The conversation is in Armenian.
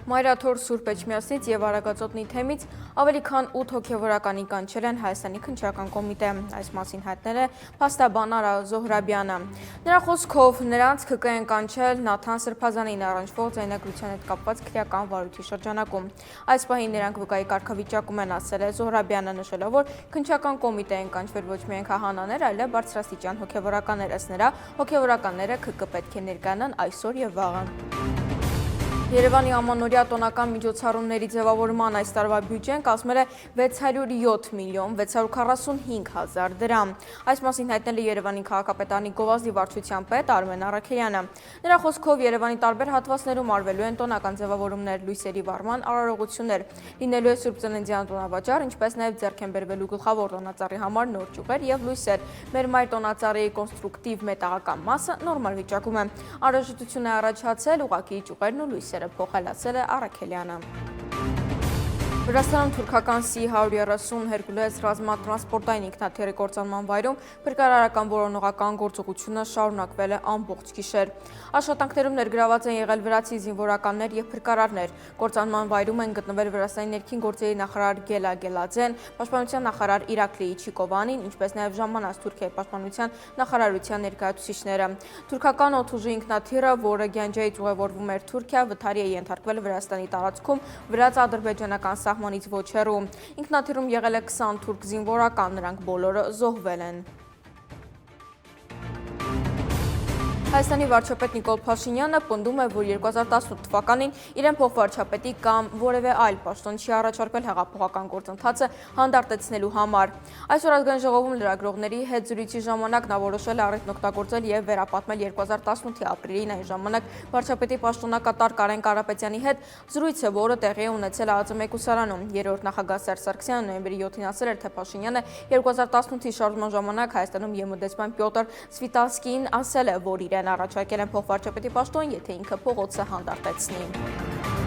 Մայրաթոր Սուրբ Էջմիածնից եւ Արագածոտնի թեմից ավելի քան 8 հոգեվորականի կանչել են Հայաստանի քննչական կոմիտե։ Այս մասին հայտնել է փաստաբան Արա Զոհրաբյանը։ Նրա խոսքով նրանց ՔԿ են կանչել Նաթան Սրբազանին առնչվող ձայնագրության հետ կապված քրեական վարույթի շրջանակում։ Այս պահին նրանք վկայի կարգավիճակում են, ասել է Զոհրաբյանը, նշելով, որ քննչական կոմիտե են կանչվել ոչ միայն քահանաներ, այլև բարձրաստիճան հոգեվորականներ, ըստ նրա հոգեվորականները ՔԿ պետք է ներկայանան այսօր եւ վաղը։ Երևանի ամանորյա տոնական միջոցառումների ձևավորման այս տարվա բյուջեն կազմել է 607 միլիոն 645 հազար դրամ։ Այս մասին հայտնել է Երևանի քաղաքապետարանի գովազդի վարչության պետ Արմեն Առաքելյանը։ Նրա խոսքով Երևանի տարբեր հատվածներում արվելու են տոնական ձևավորումներ, լույսերի վառման արարողություններ, լինելու է Սուրբ Ծննդյան տոնավաճառ, ինչպես նաև ձեռք են բերվելու գլխավոր տոնածառի համար նոր ճյուղեր եւ լույսեր։ Մեր մայր տոնածառի կոնստրուկտիվ մետաղական մասը նորմալ վիճակում է։ Անհրաժեշտություն է առաջացել ուղղակի ճյուղերն ու լույսերը փոխել, ասել է Առաքելյանը։ Վրաստանում թուրքական C-130 Հերկուլես ռազմատրանսպորտային ինքնաթիռի կործանման վայրում փրկարարական որոնողական գործողությունը շարունակվել է ամբողջ գիշեր։ Աշխատանքներում ներգրաված են եղել վրացի զինվորականներ եւ փրկարարներ։ Կործանման վայրում են գտնվել Վրաստանի ներքին գործերի նախարար Գելա Գելաձեն, պաշտպանության նախարար Իրակլի Չիկովանին, ինչպես նաեւ ժամանած Թուրքիայի պաշտպանության նախարարության ներկայացուցիչները։ Թուրքական օդուժի ինքնաթիռը, որը Գյանջայից ուղևորվում էր Թուրքիա, վթարի է ենթարկվել Վրաստանի տարածքում վրաց-ադրբեջանական սահմանից ոչ հեռու։ Ինքնաթիռում եղել է 20 թուրք զինվորական, նրանք բոլորը զոհվել են։ Հայաստանի վարչապետ Նիկոլ Փաշինյանը պնդում է, որ 2018 թվականին իրեն փոխվարչապետի կամ որևէ այլ պաշտոն չի առաջարկվել հեղափոխական գործընթացը հանդարտեցնելու համար։ Այսօր ազգային ժողովում լրագրողների հետ զրույցի ժամանակ նա որոշել է առիթն օգտագործել եւ վերապատմել 2018-ի ապրիլին այն ժամանակ վարչապետի պաշտոնակատար Կարեն Կարապետյանի հետ զրույցը, որը տեղի է ունեցել ԱԱԾ մեկուսարանում։ Երրորդ նախագահ Սերժ Սարգսյանը նոյեմբերի 7-ին ասել էր, թե Փաշինյանը 2018-ի շարժման ժամանակ Հայաստանում ԵՄ դեսպան Պյոտր Սվիտալսկին ասել է, որ իրեն առաջարկել են փոխվարչապետի պաշտոն, եթե ինքը փողոցը հանդարտեցնի։